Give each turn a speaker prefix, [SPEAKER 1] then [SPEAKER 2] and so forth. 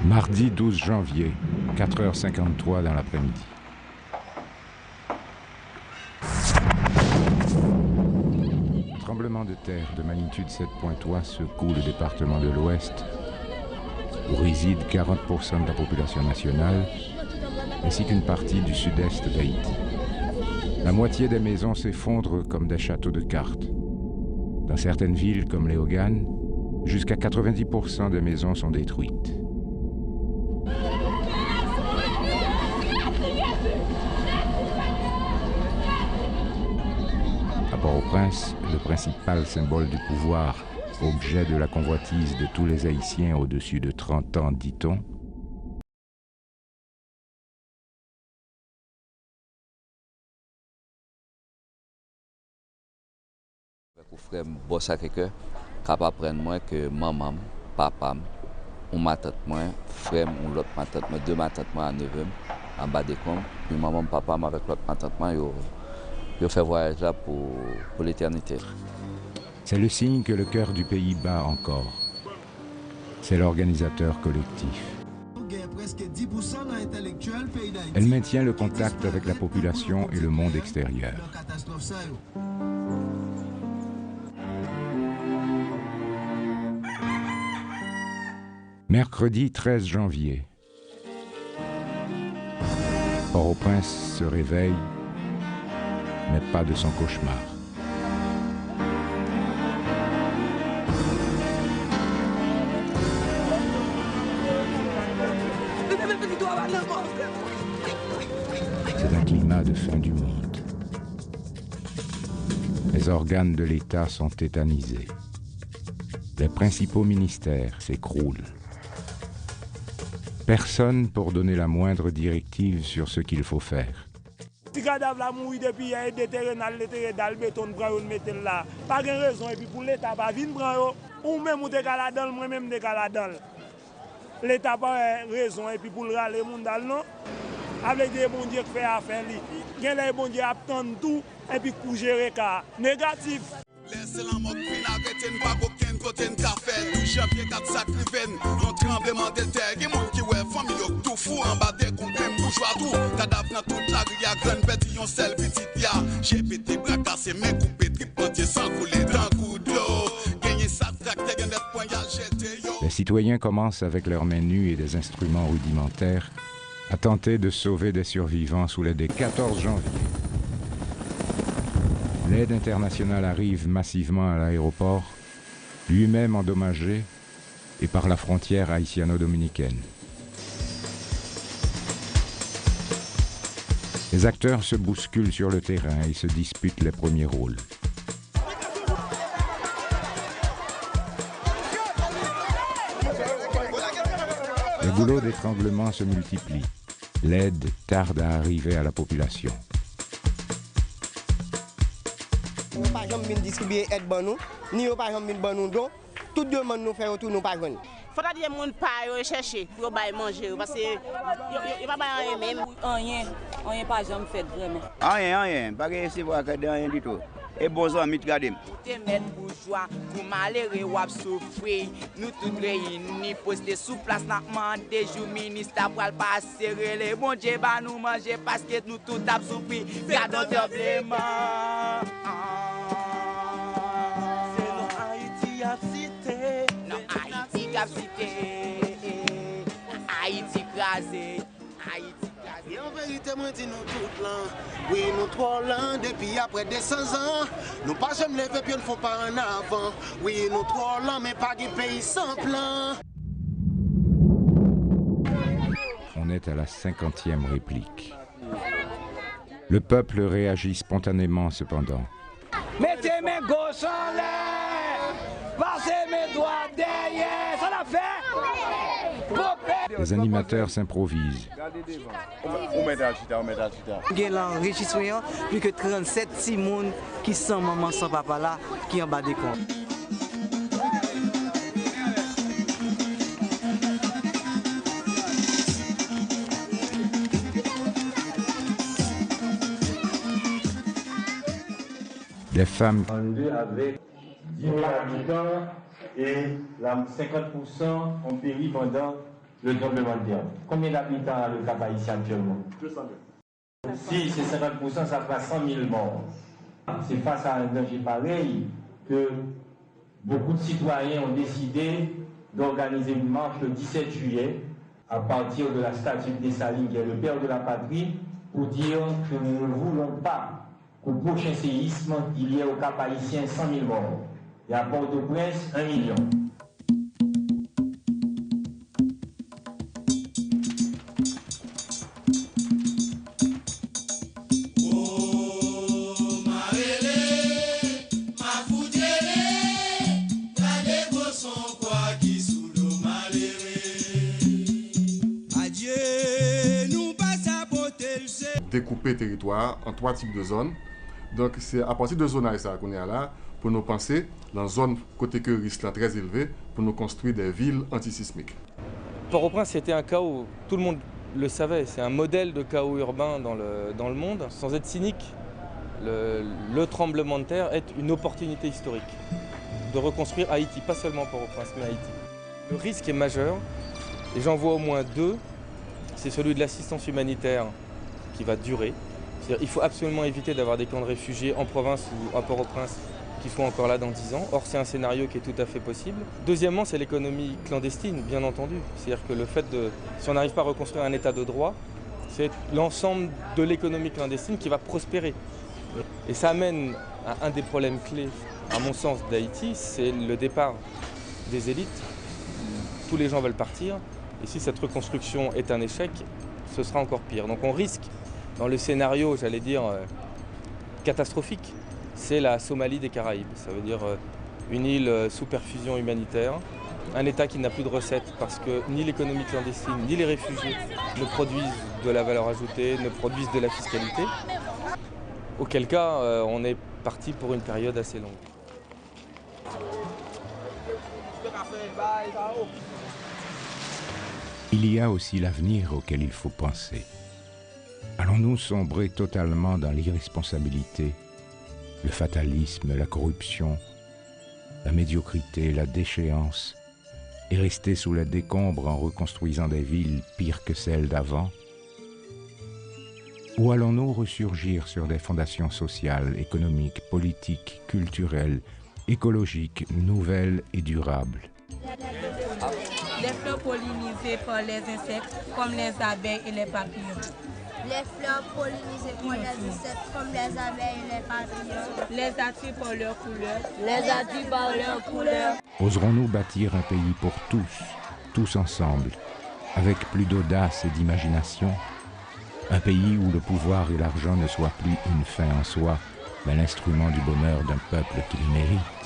[SPEAKER 1] Mardi 12 janvier, 4h53 dans l'après-midi. Tremblement de terre de magnitude 7.3 secoue le département de l'Ouest, où réside 40% de la population nationale, ainsi qu'une partie du sud-est d'Haïti. La moitié des maisons s'effondrent comme des châteaux de cartes. Dans certaines villes comme Léogane, jusqu'à 90% des maisons sont détruites. À Port-au-Prince, le principal symbole du pouvoir, objet de la convoitise de tous les Haïtiens au-dessus de 30 ans, dit-on,
[SPEAKER 2] Pour frère bon Sacré-Cœur, capable prendre moi que maman, papa, ou ma tante moi, frère ou l'autre ma tante moi, deux ma tante moi à Neveu, en bas des comptes, puis maman, papa avec l'autre ma tante moi, yo fait voyage là pour l'éternité.
[SPEAKER 1] C'est le signe que le cœur du pays bat encore. C'est l'organisateur collectif. Elle maintient le contact avec la population et le monde extérieur. Mercredi 13 janvier. Port-au-Prince se réveille, mais pas de son cauchemar. C'est un climat de fin du monde. Les organes de l'État sont tétanisés. Les principaux ministères s'écroulent. Personne pour donner la moindre directive sur ce qu'il faut faire.
[SPEAKER 3] Si cadavre la mourir depuis hier des terrains dans le béton prend mettre là. Pas de raison et puis pour l'état pas venir prendre ou même ou décaladal moi même décaladal. L'état pas raison et puis pour le râler monde non. Avec des bon Dieu qui fait affaire li. Gen les bon Dieu attend tout et puis pour gérer cas négatif.
[SPEAKER 4] Laissez la mort fin arrêter pas aucun côté de café tout janvier 4 sacriven un tremblement de terre qui monde qui ouais famille tout fou en bas des comptes bourgeois tout cadavre dans toute la rue ya grande petit on seul petite ya j'ai pété bras cassé mais coupé tripoté sans couler dans coup d'eau gagner ça tracté gagne net point ya jeté yo.
[SPEAKER 1] Les citoyens commencent avec leurs mains nues et des instruments rudimentaires à tenter de sauver des survivants sous les dés 14 janvier. L'aide internationale arrive massivement à l'aéroport, lui-même endommagé, et par la frontière haïtiano-dominicaine. Les acteurs se bousculent sur le terrain et se disputent les premiers rôles. Les goulots d'étranglement se multiplient. L'aide tarde à arriver à la population.
[SPEAKER 5] Nous pas jamais distribuer aide ban nous, ni pas jamais ban nous donc tout demande nous faire tout nous pas joindre.
[SPEAKER 6] Faut dire monde pas chercher pour bailler manger parce que il va bailler même rien pas jamais fait vraiment.
[SPEAKER 7] Rien, pas que c'est voir que rien du tout. Et bon amis regardez.
[SPEAKER 6] Te mettre bourgeois pour malheureux ou souffrir. Nous tous réunis postés sous place n'a demandé jour ministre pour passer les bon Dieu ba nous manger parce que nous tout t'a souffrir. Garde notre blême. Haïti crasé, Haïti crasé.
[SPEAKER 8] Et en vérité, moi dis nous tout là. Oui, nous trop lents depuis après 200 ans. Nous pas jamais lever puis nous faut pas en avant. Oui, nous trop lents mais pas du pays sans plan.
[SPEAKER 1] On est à la 50e réplique. Le peuple réagit spontanément cependant.
[SPEAKER 3] Mettez mes gauches en l'air. Passez mes doigts derrière. Ça l'a fait.
[SPEAKER 1] Les animateurs s'improvisent.
[SPEAKER 5] Il y a l'enregistrement plus que 37 personnes qui sont maman sans papa là qui en bas des comptes.
[SPEAKER 1] Des femmes
[SPEAKER 9] avec 10 000 habitants et 50% ont péri pendant le tremblement de terre. Combien d'habitants a le Cap Haïtien actuellement? 200 000. Si c'est 50%, ça fera 100 000 morts. C'est face à un danger pareil que beaucoup de citoyens ont décidé d'organiser une marche le 17 juillet à partir de la statue de Dessalines, qui est le père de la patrie, pour dire que nous ne voulons pas qu'au prochain séisme, il y ait au Cap Haïtien 100 000 morts. Et à Port-au-Prince, 1 million.
[SPEAKER 10] Découper le territoire en 3 types de zones. Donc c'est à partir de zones ça qu'on est là pour nous penser dans une zone côté que risque très élevé pour nous construire des villes antisismiques.
[SPEAKER 11] Port-au-Prince, c'était un chaos, tout le monde le savait, c'est un modèle de chaos urbain dans le monde. Sans être cynique, le tremblement de terre est une opportunité historique de reconstruire Haïti, pas seulement Port-au-Prince, mais Haïti. Le risque est majeur, et j'en vois au moins 2, c'est celui de l'assistance humanitaire qui va durer. Il faut absolument éviter d'avoir des camps de réfugiés en province ou à Port-au-Prince qui sont encore là dans 10 ans. Or, c'est un scénario qui est tout à fait possible. Deuxièmement, c'est l'économie clandestine, bien entendu. C'est-à-dire que le fait de, si on n'arrive pas à reconstruire un état de droit, c'est l'ensemble de l'économie clandestine qui va prospérer. Et ça amène à un des problèmes clés, à mon sens, d'Haïti, c'est le départ des élites. Tous les gens veulent partir. Et si cette reconstruction est un échec, ce sera encore pire. Donc on risque, dans le scénario, j'allais dire, catastrophique, c'est la Somalie des Caraïbes. Ça veut dire une île sous perfusion humanitaire, un État qui n'a plus de recettes parce que ni l'économie clandestine, ni les réfugiés ne produisent de la valeur ajoutée, ne produisent de la fiscalité. Auquel cas, on est parti pour une période assez longue.
[SPEAKER 1] Il y a aussi l'avenir auquel il faut penser. Allons-nous sombrer totalement dans l'irresponsabilité, le fatalisme, la corruption, la médiocrité, la déchéance, et rester sous la décombre en reconstruisant des villes pires que celles d'avant? Ou allons-nous ressurgir sur des fondations sociales, économiques, politiques, culturelles, écologiques, nouvelles et durables?
[SPEAKER 12] Les fleurs pollinisées par les insectes comme les abeilles et les papillons.
[SPEAKER 13] Les fleurs pollinisées par les insectes comme les abeilles et les papillons.
[SPEAKER 12] Les attirent par leur couleur.
[SPEAKER 13] Les attirent par leur couleur.
[SPEAKER 1] Oserons-nous bâtir un pays pour tous ensemble, avec plus d'audace et d'imagination? Un pays où le pouvoir et l'argent ne soient plus une fin en soi, mais l'instrument du bonheur d'un peuple qui le mérite.